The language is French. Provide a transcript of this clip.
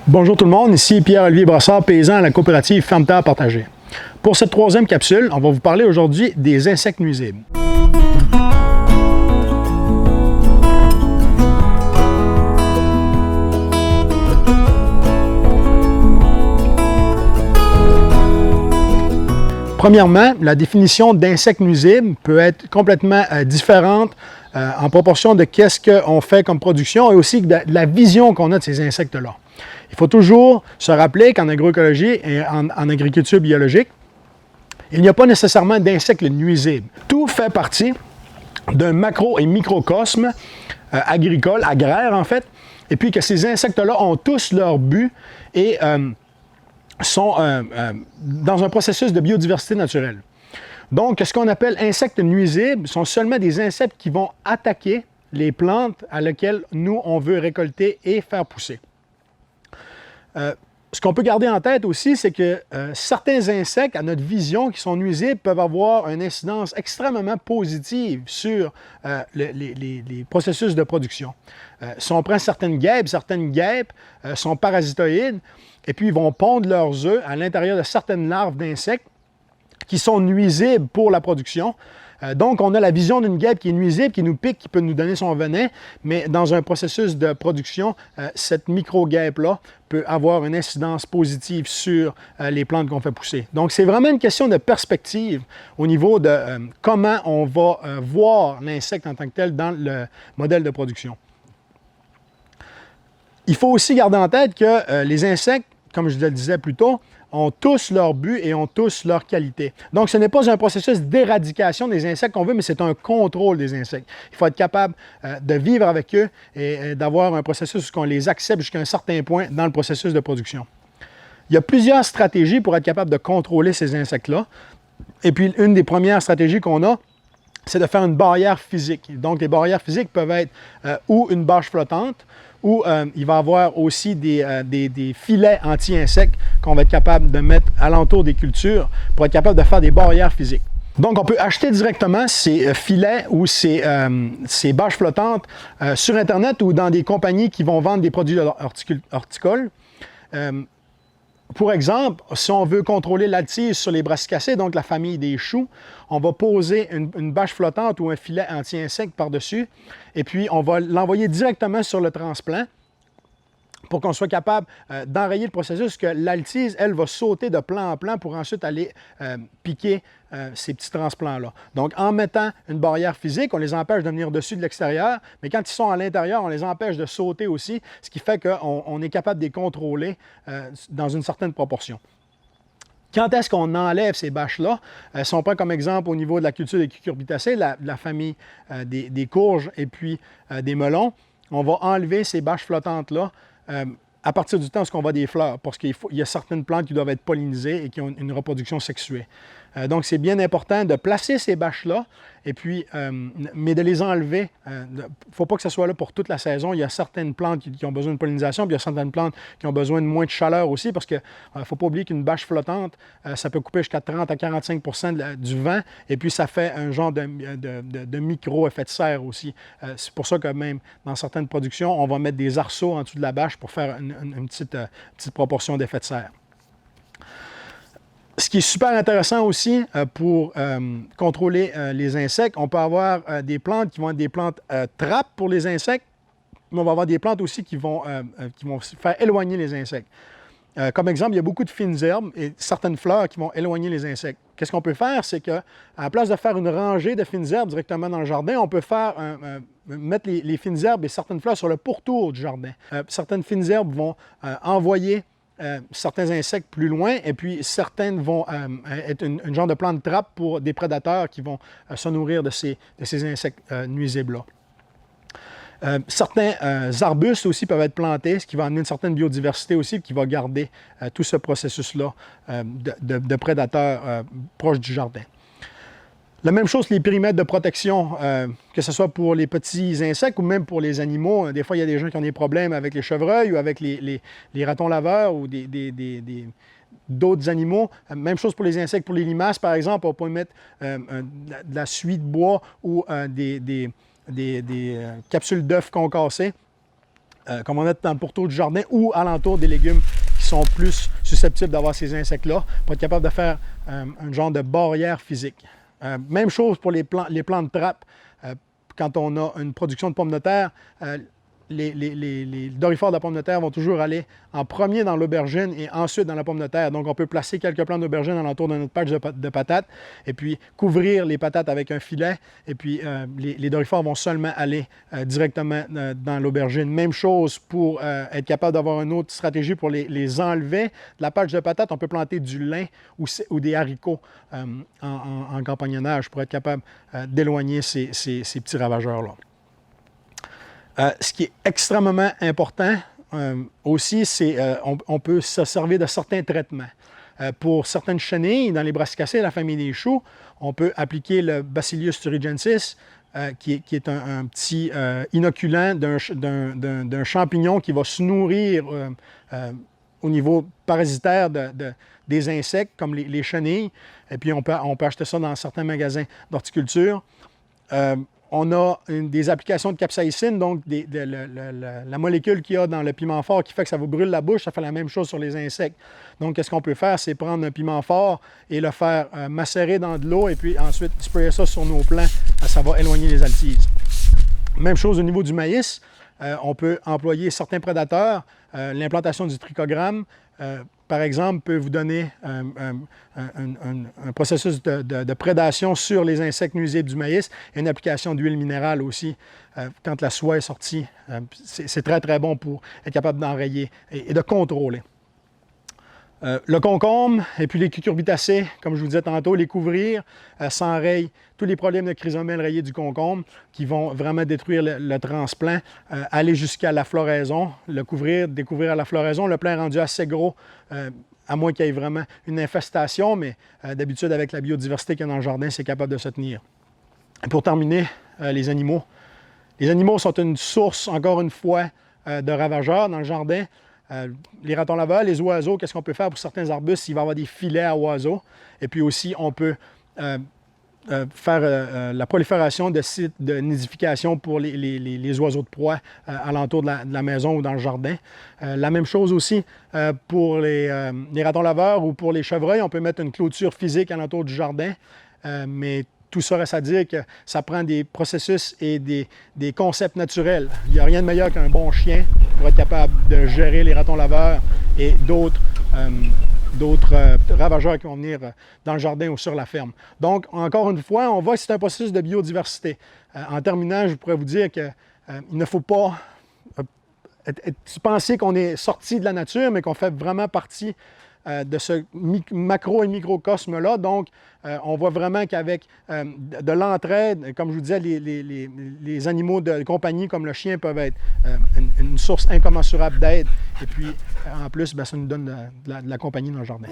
Bonjour tout le monde, ici Pierre-Olivier Brassard, paysan à la coopérative Ferme-Terre Partagée. Pour cette troisième capsule, on va vous parler aujourd'hui des insectes nuisibles. Premièrement, la définition d'insectes nuisibles peut être complètement différente en proportion de ce qu'on fait comme production et aussi de la vision qu'on a de ces insectes-là. Il faut toujours se rappeler qu'en agroécologie et en agriculture biologique, il n'y a pas nécessairement d'insectes nuisibles. Tout fait partie d'un macro- et microcosme agricole, agraire en fait, et puis que ces insectes-là ont tous leur but et sont dans un processus de biodiversité naturelle. Donc, ce qu'on appelle insectes nuisibles sont seulement des insectes qui vont attaquer les plantes à lesquelles nous, on veut récolter et faire pousser. Ce qu'on peut garder en tête aussi, c'est que certains insectes, à notre vision, qui sont nuisibles, peuvent avoir une incidence extrêmement positive sur les processus de production. Si on prend certaines guêpes sont parasitoïdes et puis ils vont pondre leurs œufs à l'intérieur de certaines larves d'insectes qui sont nuisibles pour la production. Donc, on a la vision d'une guêpe qui est nuisible, qui nous pique, qui peut nous donner son venin, mais dans un processus de production, cette micro-guêpe-là peut avoir une incidence positive sur les plantes qu'on fait pousser. Donc, c'est vraiment une question de perspective au niveau de comment on va voir l'insecte en tant que tel dans le modèle de production. Il faut aussi garder en tête que les insectes, comme je le disais plus tôt, ont tous leur but et ont tous leur qualité. Donc, ce n'est pas un processus d'éradication des insectes qu'on veut, mais c'est un contrôle des insectes. Il faut être capable de vivre avec eux et d'avoir un processus où on les accepte jusqu'à un certain point dans le processus de production. Il y a plusieurs stratégies pour être capable de contrôler ces insectes-là. Et puis, une des premières stratégies qu'on a, c'est de faire une barrière physique. Donc, les barrières physiques peuvent être ou une bâche flottante, ou il va y avoir aussi des filets anti-insectes qu'on va être capable de mettre alentour des cultures pour être capable de faire des barrières physiques. Donc, on peut acheter directement ces filets ou ces bâches flottantes sur Internet ou dans des compagnies qui vont vendre des produits horticoles. Pour exemple, si on veut contrôler l'altise sur les brassicacées, donc la famille des choux, on va poser une bâche flottante ou un filet anti-insecte par-dessus, et puis on va l'envoyer directement sur le transplant pour qu'on soit capable d'enrayer le processus, que l'altise, elle, va sauter de plant en plant pour ensuite aller piquer ces petits transplants-là. Donc, en mettant une barrière physique, on les empêche de venir dessus de l'extérieur, mais quand ils sont à l'intérieur, on les empêche de sauter aussi, ce qui fait qu'on est capable de les contrôler dans une certaine proportion. Quand est-ce qu'on enlève ces bâches-là? Si on prend comme exemple au niveau de la culture des cucurbitacées, la famille des courges et puis des melons, on va enlever ces bâches flottantes-là à partir du temps où on voit des fleurs, parce qu'il y a certaines plantes qui doivent être pollinisées et qui ont une reproduction sexuée. Donc, c'est bien important de placer ces bâches-là, et puis, mais de les enlever. Il ne faut pas que ce soit là pour toute la saison. Il y a certaines plantes qui ont besoin de pollinisation, puis il y a certaines plantes qui ont besoin de moins de chaleur aussi, parce qu'il ne faut pas oublier qu'une bâche flottante, ça peut couper jusqu'à 30 à 45 du vent, et puis ça fait un genre de micro-effet de serre aussi. C'est pour ça que même dans certaines productions, on va mettre des arceaux en dessous de la bâche pour faire une petite proportion d'effet de serre. Ce qui est super intéressant aussi pour contrôler les insectes, on peut avoir des plantes qui vont être des plantes trappes pour les insectes, mais on va avoir des plantes aussi qui vont faire éloigner les insectes. Comme exemple, il y a beaucoup de fines herbes et certaines fleurs qui vont éloigner les insectes. Qu'est-ce qu'on peut faire? C'est qu'à la place de faire une rangée de fines herbes directement dans le jardin, on peut mettre les fines herbes et certaines fleurs sur le pourtour du jardin. Certaines fines herbes vont envoyer certains insectes plus loin, et puis certaines vont être une genre de plante de trappe pour des prédateurs qui vont se nourrir de ces insectes nuisibles-là. Certains arbustes aussi peuvent être plantés, ce qui va amener une certaine biodiversité aussi, qui va garder tout ce processus-là de prédateurs proches du jardin. La même chose, les périmètres de protection, que ce soit pour les petits insectes ou même pour les animaux. Des fois, il y a des gens qui ont des problèmes avec les chevreuils ou avec les ratons laveurs ou d'autres animaux. Même chose pour les insectes, pour les limaces, par exemple, on peut mettre de la suie de bois ou des capsules d'œufs concassés comme on a dans le pourtour du jardin ou alentour des légumes qui sont plus susceptibles d'avoir ces insectes-là, pour être capable de faire un genre de barrière physique. Même chose pour les plants de trappe. Quand on a une production de pommes de terre, les dorifores de la pomme de terre vont toujours aller en premier dans l'aubergine et ensuite dans la pomme de terre. Donc, on peut placer quelques plants d'aubergine alentour de notre patch de patates et puis couvrir les patates avec un filet. Et puis, les dorifores vont seulement aller directement dans l'aubergine. Même chose pour être capable d'avoir une autre stratégie pour les enlever. De la patch de patates, on peut planter du lin ou des haricots en campagnonnage pour être capable d'éloigner ces petits ravageurs-là. Ce qui est extrêmement important aussi, c'est on peut se servir de certains traitements. Pour certaines chenilles, dans les brassicacées, la famille des choux, on peut appliquer le Bacillus thuringiensis, qui est un petit inoculant d'un champignon qui va se nourrir au niveau parasitaire des insectes, comme les chenilles. Et puis, on peut acheter ça dans certains magasins d'horticulture. On a des applications de capsaïcine, donc la molécule qu'il y a dans le piment fort qui fait que ça vous brûle la bouche, ça fait la même chose sur les insectes. Donc, qu'est-ce qu'on peut faire? C'est prendre un piment fort et le faire macérer dans de l'eau et puis ensuite sprayer ça sur nos plants. Ça va éloigner les altises. Même chose au niveau du maïs. On peut employer certains prédateurs. L'implantation du trichogramme, par exemple, peut vous donner un processus de prédation sur les insectes nuisibles du maïs et une application d'huile minérale aussi. Quand la soie est sortie, c'est très, très bon pour être capable d'enrayer et de contrôler. Le concombre et puis les cucurbitacées, comme je vous disais tantôt, les couvrir, s'enrayent tous les problèmes de chrysomèle rayée du concombre qui vont vraiment détruire le transplant, aller jusqu'à la floraison, le couvrir, découvrir à la floraison, le plant rendu assez gros, à moins qu'il y ait vraiment une infestation, mais d'habitude avec la biodiversité qu'il y a dans le jardin, c'est capable de se tenir. Et pour terminer, les animaux. Les animaux sont une source, encore une fois, de ravageurs dans le jardin. Les ratons laveurs, les oiseaux, qu'est-ce qu'on peut faire pour certains arbustes? Il va y avoir des filets à oiseaux. Et puis aussi, on peut faire la prolifération de sites de nidification pour les oiseaux de proie alentour de la maison ou dans le jardin. La même chose aussi pour les ratons laveurs ou pour les chevreuils. On peut mettre une clôture physique alentour du jardin, mais tout ça reste à dire que ça prend des processus et des concepts naturels. Il n'y a rien de meilleur qu'un bon chien pour être capable de gérer les ratons laveurs et d'autres ravageurs qui vont venir dans le jardin ou sur la ferme. Donc, encore une fois, on voit que c'est un processus de biodiversité. En terminant, je pourrais vous dire qu'il ne faut pas penser qu'on est sorti de la nature, mais qu'on fait vraiment partie de ce macro et microcosme-là. Donc, on voit vraiment qu'avec de l'entraide, comme je vous disais, les animaux de compagnie comme le chien peuvent être une source incommensurable d'aide. Et puis, en plus, bien, ça nous donne de la compagnie dans le jardin.